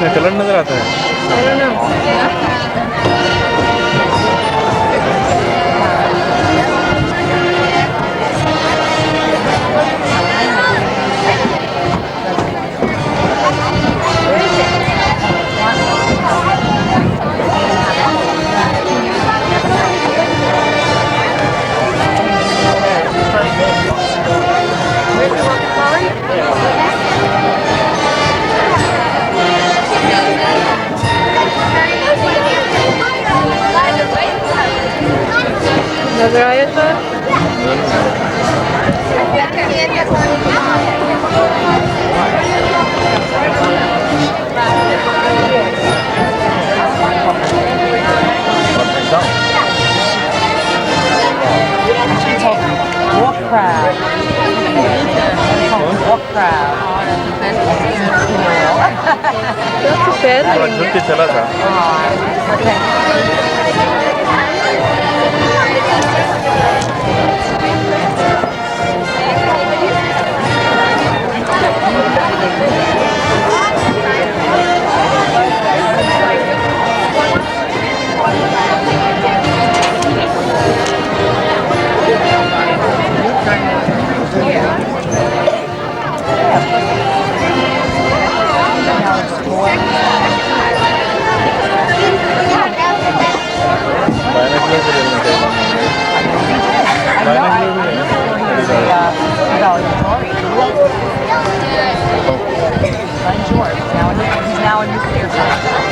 इसमें कलर नजर आता है। नजर आया था। Walk crowd. Walk crowd. That's a bad thing. झुक के चला था। He's now a nuclear scientist.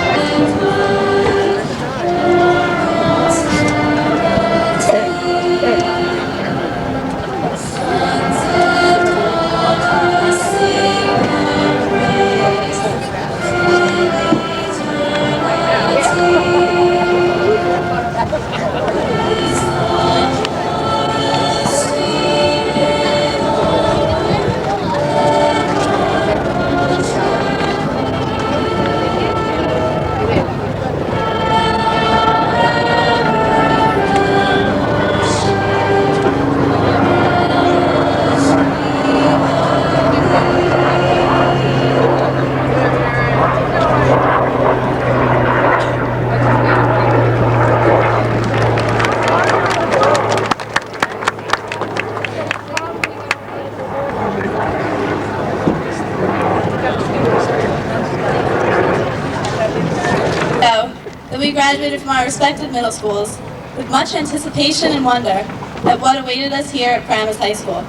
We graduated from our respective middle schools with much anticipation and wonder at what awaited us here at Paramus High School.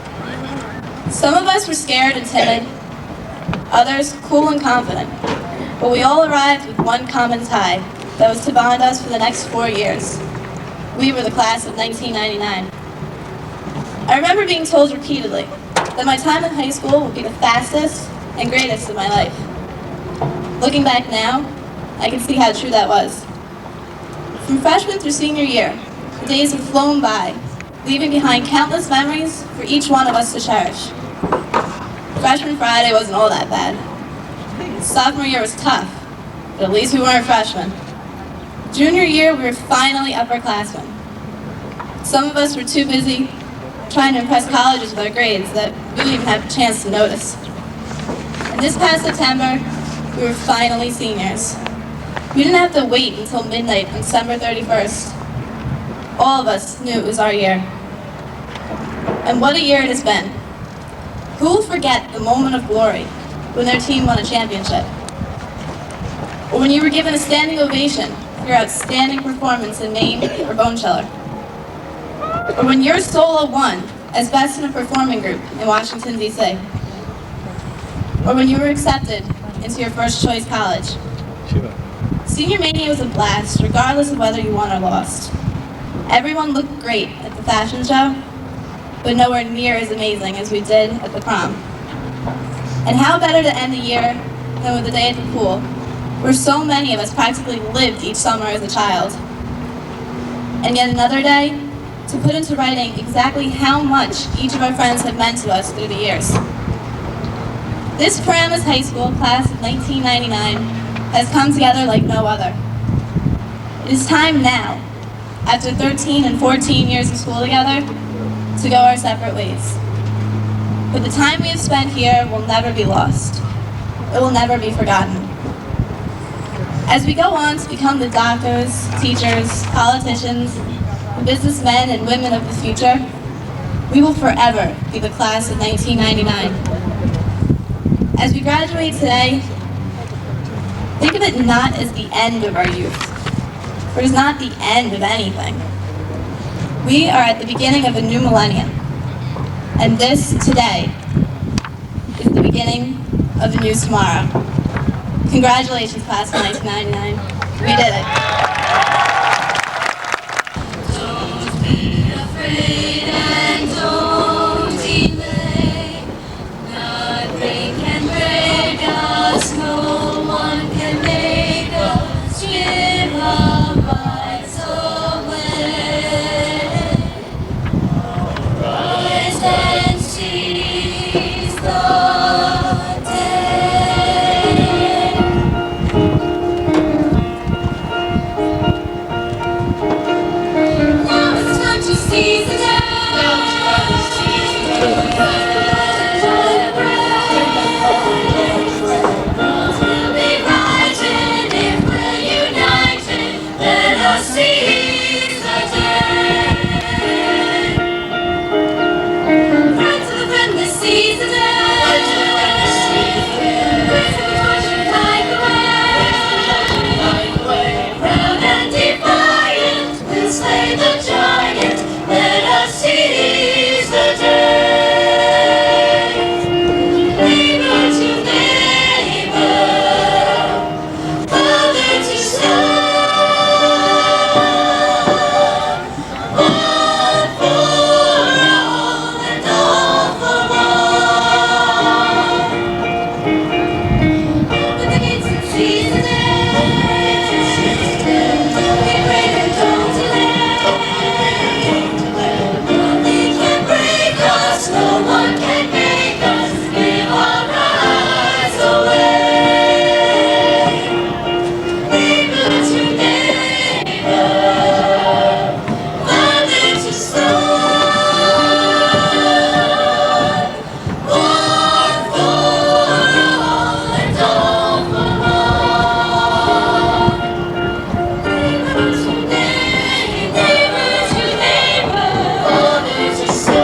Some of us were scared and timid, others cool and confident, but we all arrived with one common tie that was to bond us for the next 4 years. We were the class of 1999. I remember being told repeatedly that my time in high school would be the fastest and greatest of my life. Looking back now, I can see how true that was. From freshman through senior year, the days have flown by, leaving behind countless memories for each one of us to cherish. Freshman Friday wasn't all that bad. Sophomore year was tough, but at least we weren't freshmen. Junior year, we were finally upperclassmen. Some of us were too busy trying to impress colleges with our grades that we didn't even have a chance to notice. And this past September, we were finally seniors. We didn't have to wait until midnight on December 31st. All of us knew it was our year. And what a year it has been. Who will forget the moment of glory when their team won a championship? Or when you were given a standing ovation for your outstanding performance in Maine or Bonecheller? Or when your solo won as best in a performing group in Washington, D.C.? Or when you were accepted into your first choice college? Senior Mania was a blast, regardless of whether you won or lost. Everyone looked great at the fashion show, but nowhere near as amazing as we did at the prom. And how better to end the year than with the day at the pool, where so many of us practically lived each summer as a child. And yet another day to put into writing exactly how much each of our friends have meant to us through the years. This Paramus High School class of 1999 has come together like no other. It is time now, after 13 and 14 years of school together, to go our separate ways. But the time we have spent here will never be lost. It will never be forgotten. As we go on to become the doctors, teachers, politicians, the businessmen and women of the future, we will forever be the class of 1999. As we graduate today, think of it not as the end of our youth, for it is not the end of anything. We are at the beginning of a new millennium, and this, today, is the beginning of a new tomorrow. Congratulations, class of 1999. We did it. Don't be afraid and don't delay. Nothing can break us, no one can make us give our minds away. Rise and seize the seize the day. We'll be rising if we're united. Let us seize the day. Friends of the friendless, seize the day. Raise the torch and light the way. Proud and defiant, we'll slay the giant. Let us seize the day. Neighbor to neighbor, father to son, one for all and all for one. Open the gates and seize the day. Don't be afraid and don't delay. No one can make us give our rights away. Neighbor to neighbor, father to son, one for all and all for one. Neighbor to neighbor, father to son.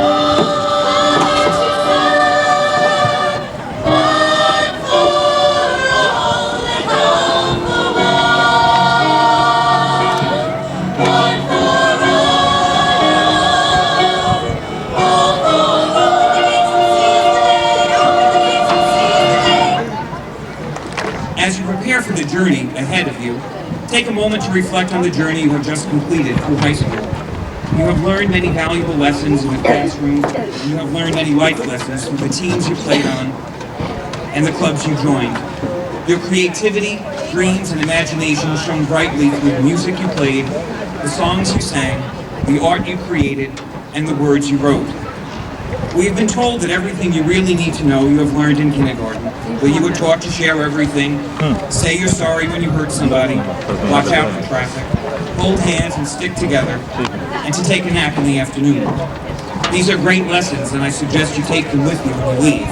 As you prepare for the journey ahead of you, take a moment to reflect on the journey you have just completed through high school. You have learned many valuable lessons in the classroom, and you have learned many life lessons through the teams you played on and the clubs you joined. Your creativity, dreams, and imagination shone brightly through the music you played, the songs you sang, the art you created, and the words you wrote. We have been told that everything you really need to know you have learned in kindergarten, where you were taught to share everything, say you're sorry when you hurt somebody, watch out for traffic, hold hands and stick together, and to take a nap in the afternoon. These are great lessons, and I suggest you take them with you when you leave.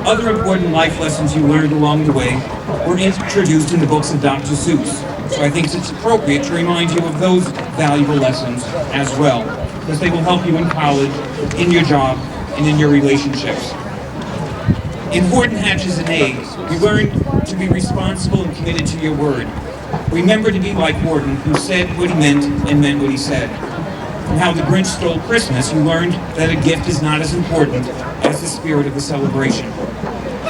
Other important life lessons you learned along the way were introduced in the books of Dr. Seuss, so I think it's appropriate to remind you of those valuable lessons as well, because they will help you in college, in your job, and in your relationships. In Horton Hatches and Eggs, you learned to be responsible and committed to your word. Remember to be like Horton, who said what he meant and meant what he said. From How the Grinch Stole Christmas, you learned that a gift is not as important as the spirit of the celebration.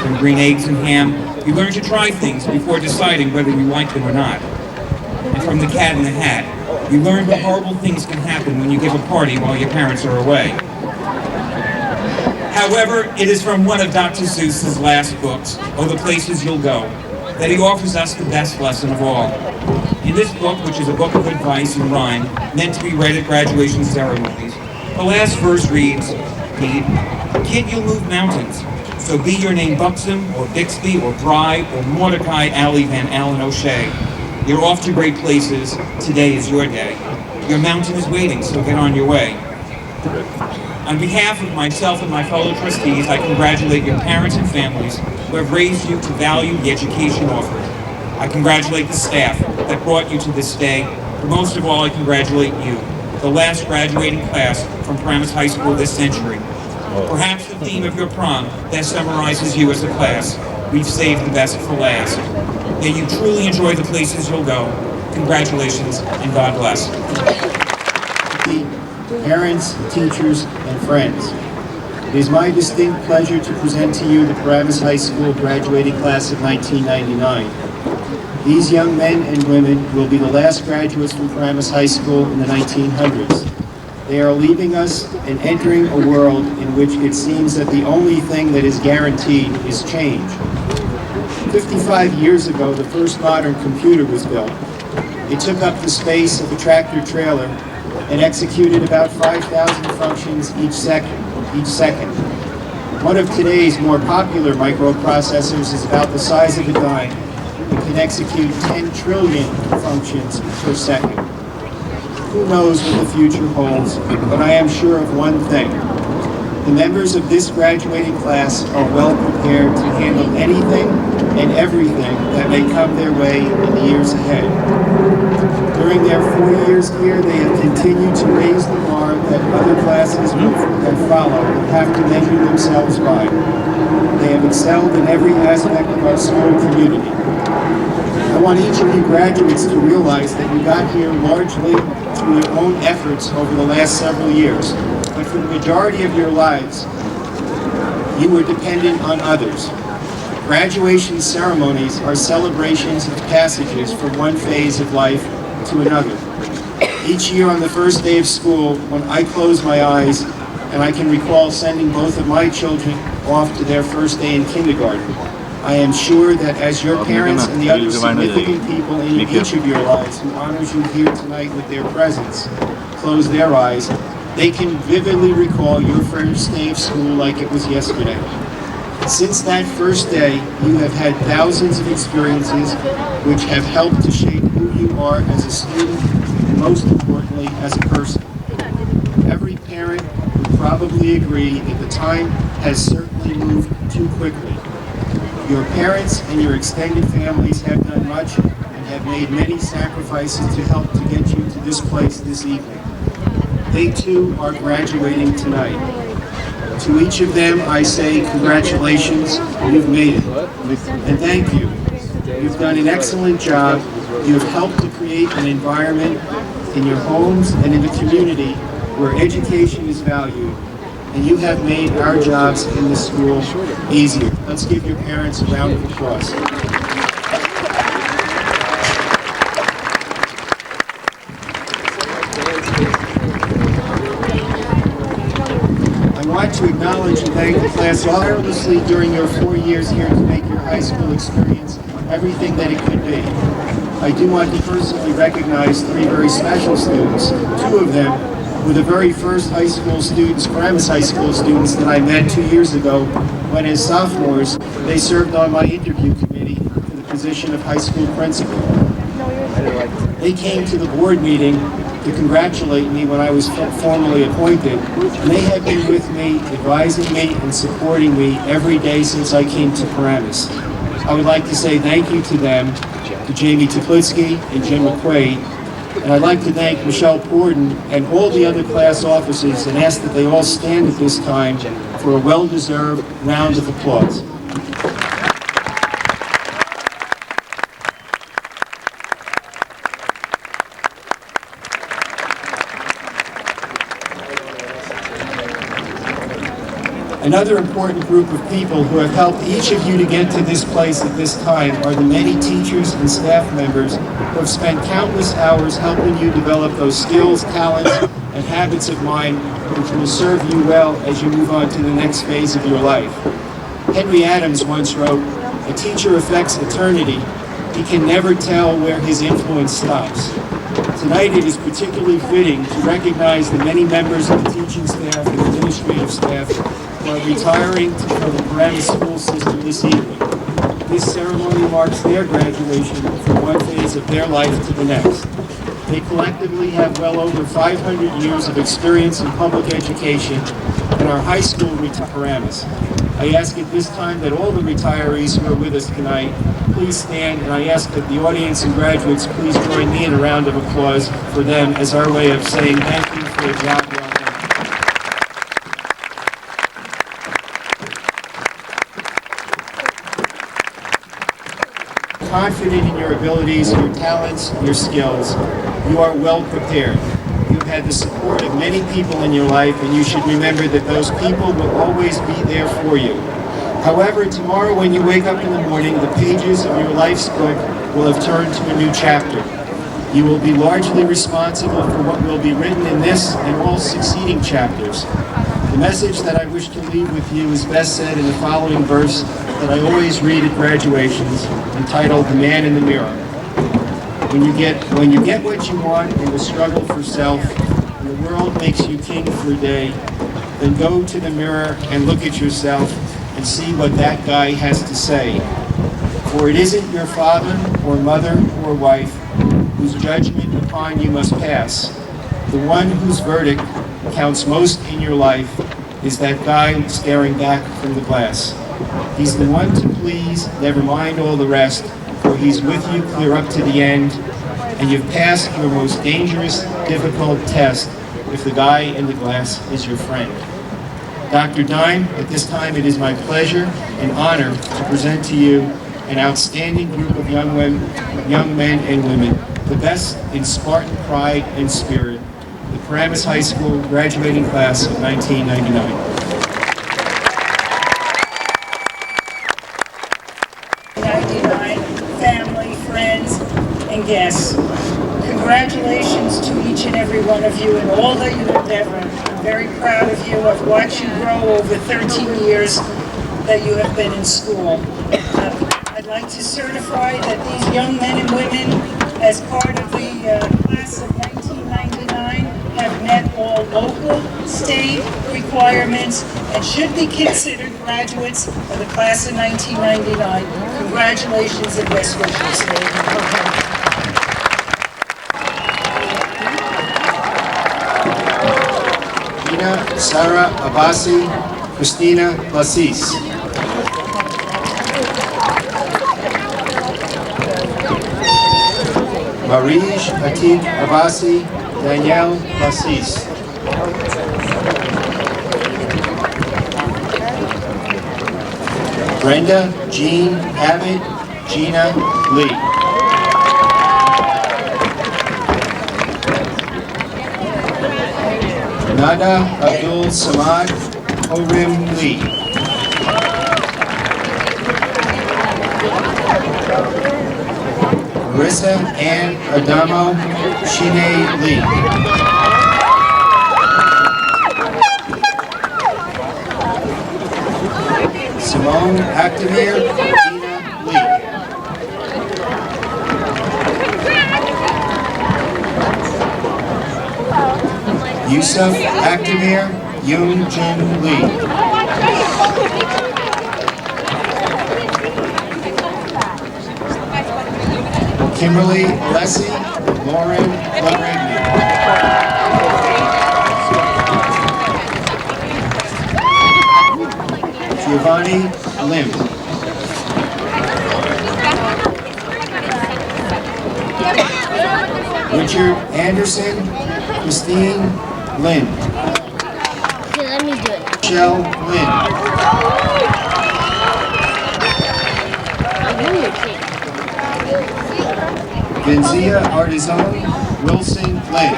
From Green Eggs and Ham, you learned to try things before deciding whether you liked them or not. And from The Cat in the Hat, you learned that horrible things can happen when you give a party while your parents are away. However, it is from one of Dr. Seuss's last books, Oh, the Places You'll Go, that he offers us the best lesson of all. In this book, which is a book of advice in rhyme, meant to be read at graduation ceremonies, the last verse reads, Pete, kid, you'll move mountains, so be your name Buxom, or Bixby, or Bry, or Mordecai Alley Van Allen O'Shea. You're off to great places, today is your day. Your mountain is waiting, so get on your way. On behalf of myself and my fellow trustees, I congratulate your parents and families who have raised you to value the education offered. I congratulate the staff that brought you to this day, but most of all, I congratulate you, the last graduating class from Paramus High School this century. Perhaps the theme of your prom best summarizes you as a class. We've saved the best for last. May you truly enjoy the places you'll go. Congratulations, and God bless. Parents, teachers, and friends, it is my distinct pleasure to present to you the Paramus High School graduating class of 1999. These young men and women will be the last graduates from Paramus High School in the 1900s. They are leaving us and entering a world in which it seems that the only thing that is guaranteed is change. 55 years ago, the first modern computer was built. It took up the space of a tractor trailer and executed about 5,000 functions each second. One of today's more popular microprocessors is about the size of a dime and can execute 10 trillion functions per second. Who knows what the future holds, but I am sure of one thing. The members of this graduating class are well prepared to handle anything and everything that may come their way in the years ahead. During their 4 years here, they have continued to raise the bar that other classes that follow have to measure themselves by. They have excelled in every aspect of our school community. I want each of you graduates to realize that you got here largely through your own efforts over the last several years, but for the majority of your lives, you were dependent on others. Graduation ceremonies are celebrations of passages from one phase of life to another. Each year on the first day of school, when I close my eyes, and I can recall sending both of my children off to their first day in kindergarten, I am sure that as your parents and the other significant people in each of your lives who honors you here tonight with their presence close their eyes, they can vividly recall your first day of school like it was yesterday. Since that first day, you have had thousands of experiences which have helped to shape who you are as a student and most importantly as a person. Every parent would probably agree that the time has certainly moved too quickly. Your parents and your extended families have done much and have made many sacrifices to help to get you to this place this evening. They too are graduating tonight. To each of them I say congratulations, you've made it. And thank you. You've done an excellent job. You have helped to create an environment in your homes and in the community where education is valued. And you have made our jobs in this school easier. Let's give your parents a round of applause. I want to acknowledge and thank the class tirelessly during your 4 years here to make your high school experience everything that it could be. I do want to personally recognize 3 very special students. 2 of them were the very first high school students, Paramus High School students that I met 2 years ago when as sophomores they served on my interview committee for the position of high school principal. They came to the board meeting to congratulate me when I was formally appointed, and they have been with me, advising me and supporting me every day since I came to Paramus. I would like to say thank you to them, to Jamie Teplitsky and Jim McQuaid, and I'd like to thank Michelle Porden and all the other class officers and ask that they all stand at this time for a well-deserved round of applause. Another important group of people who have helped each of you to get to this place at this time are the many teachers and staff members who have spent countless hours helping you develop those skills, talents, and habits of mind which will serve you well as you move on to the next phase of your life. Henry Adams once wrote, "A teacher affects eternity. He can never tell where his influence stops." Tonight it is particularly fitting to recognize the many members of the teaching staff and administrative staff who are retiring from the Paramus school system this evening. This ceremony marks their graduation from one phase of their life to the next. They collectively have well over 500 years of experience in public education and our high school Paramus. I ask at this time that all the retirees who are with us tonight please stand, and I ask that the audience and graduates please join me in a round of applause for them as our way of saying thank you for a job well done. Confident in your abilities, your talents, your skills. You are well prepared. You've had the support of many people in your life, and you should remember that those people will always be there for you. However, tomorrow when you wake up in the morning, the pages of your life's book will have turned to a new chapter. You will be largely responsible for what will be written in this and all succeeding chapters. The message that I wish to leave with you is best said in the following verse that I always read at graduations, entitled "The Man in the Mirror." When you get what you want in the struggle for self, and the world makes you king for a day, then go to the mirror and look at yourself and see what that guy has to say. For it isn't your father or mother or wife whose judgment upon you must pass. The one whose verdict counts most in your life is that guy staring back from the glass. He's the one to please, never mind all the rest, for he's with you clear up to the end, and you've passed your most dangerous, difficult test if the guy in the glass is your friend. Dr. Dime, at this time it is my pleasure and honor to present to you an outstanding group of young men and women, the best in Spartan pride and spirit, the Paramus High School graduating class of 1999. Family, friends, and guests. Congratulations to each and every one of you and all that you endeavor. I'm very proud of you. I've watched you grow over 13 years that you have been in school. I'd like to certify that these young men and women, as part of the class of 1999, have met all local, state requirements and should be considered graduates of the class of 1999. Congratulations and best wishes. Gina Sarah Abbasi, Christina Lasis. Marij Atik Abbasi, Danielle Lasis. Brenda Jean Abbott, Gina Lee. Nada Abdul Samad, Orim Lee. Marissa Ann Adamo, Shine Lee. Simone Actamir, Dina Lee. Yusuf Actamir, Yoon Jun Lee. Kimberly Alessi, Lauren Laregni. Giovanni Lim. Richard Anderson, Christine Lynn. Okay, let me do it. Michelle Lynn. Benzia Artisan, Wilson Lynn.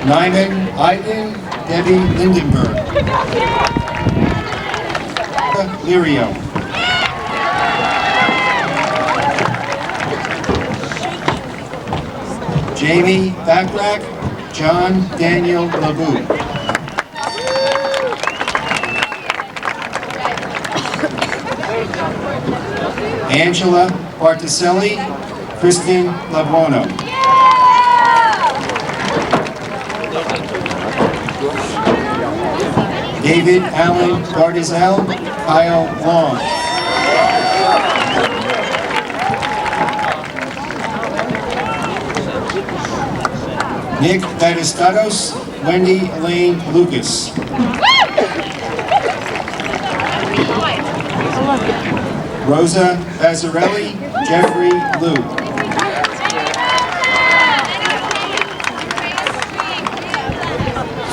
Nyman Ivan, Debbie Lindenberg. Lirio. Jamie Backrack, John Daniel Labou. Angela Barticelli, Kristen Labuono. David Allen Bartizel, Kyle Long. Nick Batistados, Wendy Elaine Lucas. Rosa Bazzarelli, Jeffrey Liu.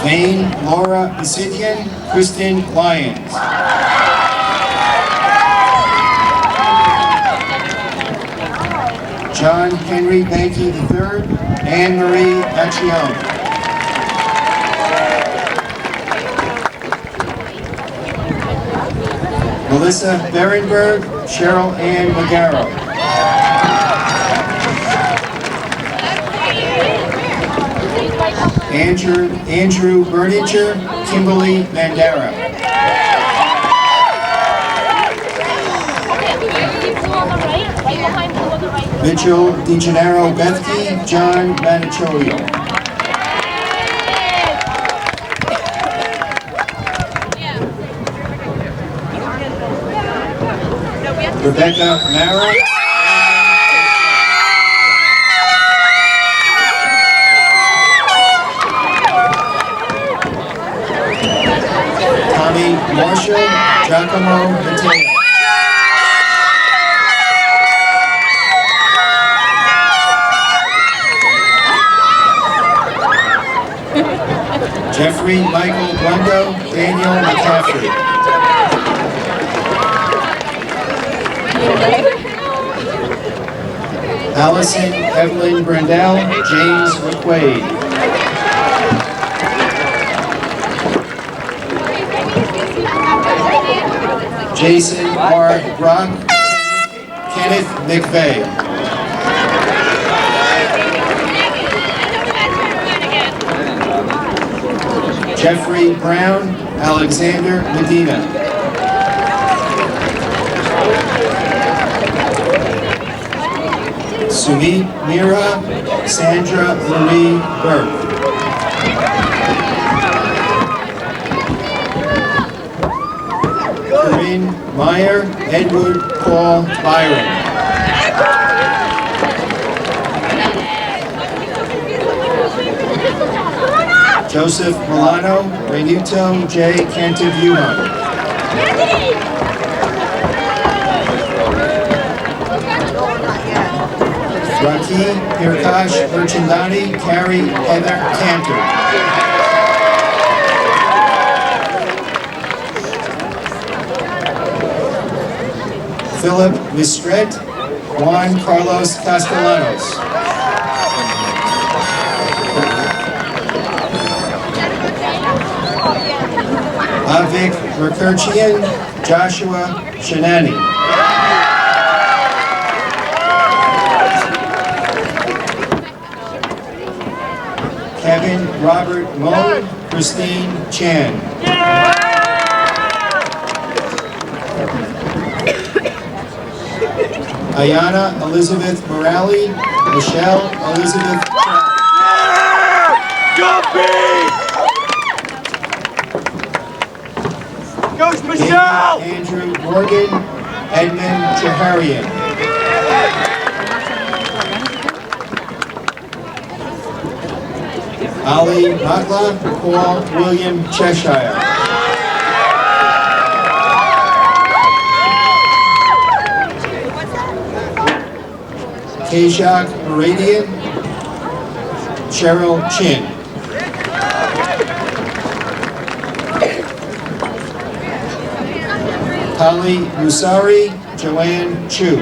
Vane Laura Basidian, Kristen Lyons. John Henry Banky III, Anne Marie Achion. Melissa Berenberg, Cheryl Ann Magaro. Andrew Berninger, Kimberly Mandara. Mitchell DeGennaro Bethke, John Manicholio. Rebecca Mara. Tommy Marshall, Giacomo Matteo. Jeffrey Michael Blundo, Daniel McCaffrey. Allison Evelyn Brendel, James McQuaid. Jason R. Brock, Kenneth McVeigh. Jeffrey Brown, Alexander Medina. Sumit Mira, Sandra Marie Burke. Corinne Meyer, Edward Paul Byron. Joseph Milano, Renuto J. Cantavuhan. Raki Pirkash Urchandani, Carrie Heather Cantor. Philip Mistret, Juan Carlos Castellanos. Avik Rakurchian, Joshua Shanani. Kevin Robert Moe, Christine Chan. Ayana Elizabeth Morali, Michelle Elizabeth. Goes Michelle! Andrew Morgan, Edmund Jaharian. Ali Matla, Paul William Cheshire. Kajak Meridian, Cheryl Chin. Tali Musari, Joanne Chu.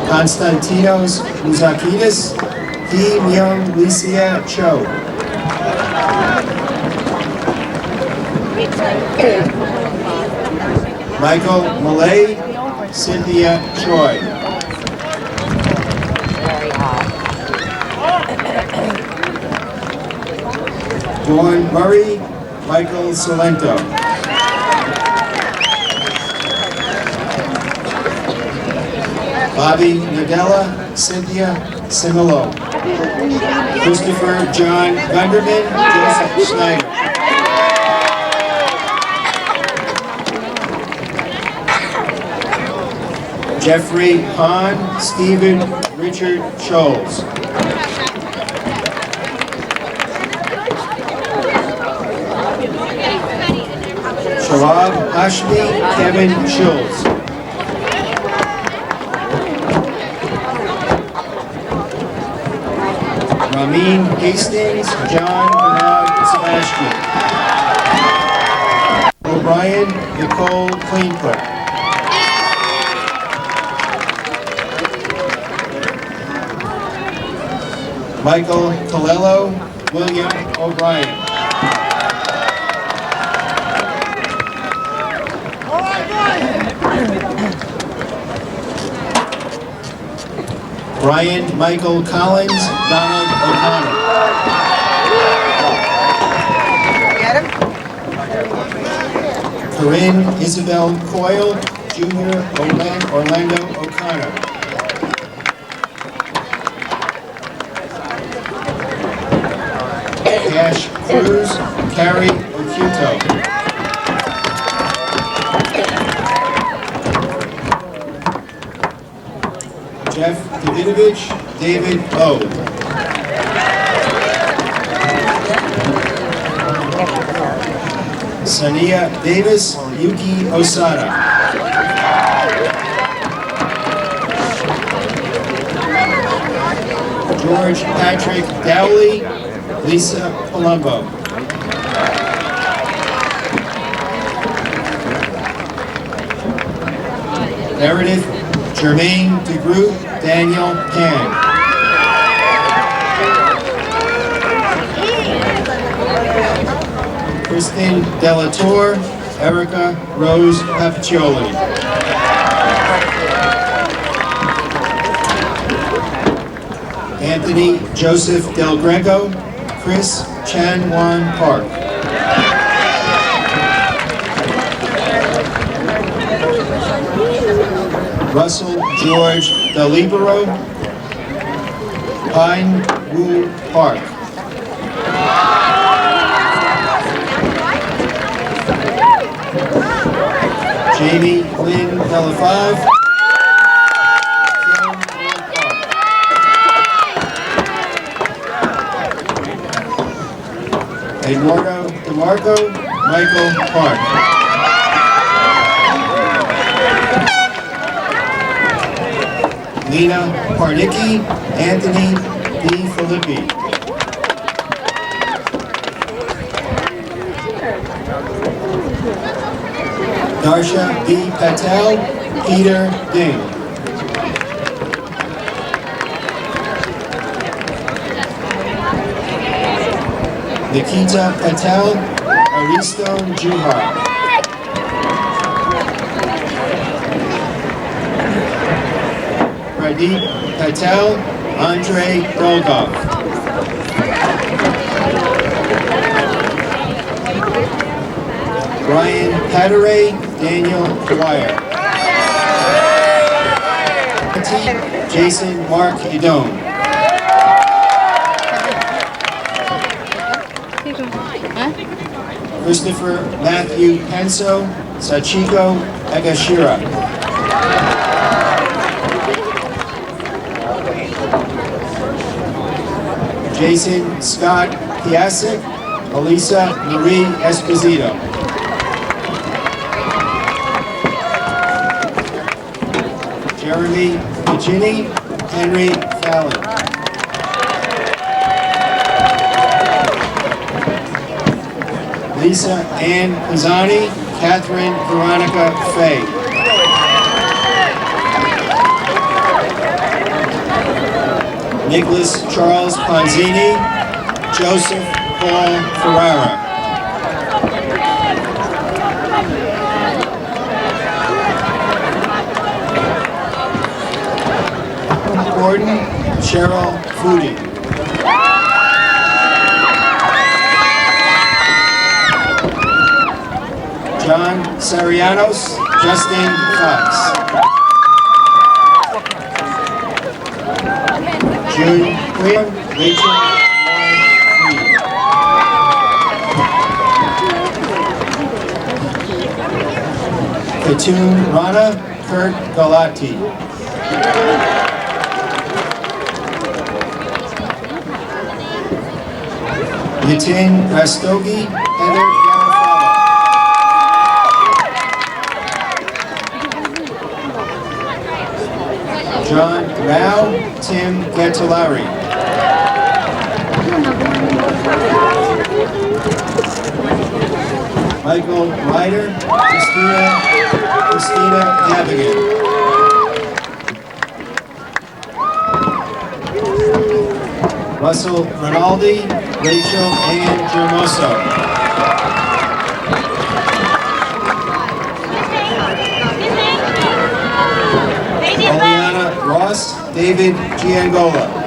Konstantinos Muzakidis, Hee Myung Licia Cho. Michael Malay, Cynthia Choi. Dawn Murray, Michael Salento. Bobby Nadella, Cynthia Similo. Christopher John Gunderman, Joseph Schneider. Jeffrey Hahn, Stephen Richard Scholes. Sharab Hashmi Kevin Schultz. Ramin Hastings John Bernard Sebastian. O'Brien Nicole Cleancook. Michael Colello William O'Brien. Brian Michael Collins, Donald O'Connor. Get him? Corinne Isabel Coyle, Jr. Orlando O'Connor. Cash Cruz, Carrie Ocuto. Jeff Davidovich, David O. Sania Davis, Yuki Osada. George Patrick Dowley, Lisa Palumbo. Meredith Jermaine DeGroot, Daniel Can. Kristen Delator, Erica Rose Papaccioli. Anthony Joseph Del Greco, Chris Chan Wan Park. Russell George Delibero, Pine Woo Park. Jamie Lynn Delafive, Eduardo DeMarco, Michael Park. Lena Parnicki, Anthony D. Filippi. Darsha B. Patel, Peter Ding. Nikita Patel, Aristo Juhar. Pradeep Patel, Andre Dolgov. Brian Pateray, Daniel Dwyer. Jason Mark Edom. Christopher Matthew Penso, Sachiko Egashira. Jason Scott Piasek, Elisa Marie Esposito. Jeremy Piccini, Henry Fallon. Lisa Ann Pisani, Catherine Veronica Fay. Nicholas Charles Ponzini, Joseph Paul Ferrara. Gordon Cheryl Foodie. John Sarianos, Justin Fox. June Quinn, Rachel Freed. Katoon Rana, Kurt Galati. Yatin Rastogi, Heather Garofalo. John Rao, Tim Gattalari. Michael Ryder, Christina Gavigan. Russell Rinaldi, Rachel Ann Germoso. Oleana Ross, David Giangola.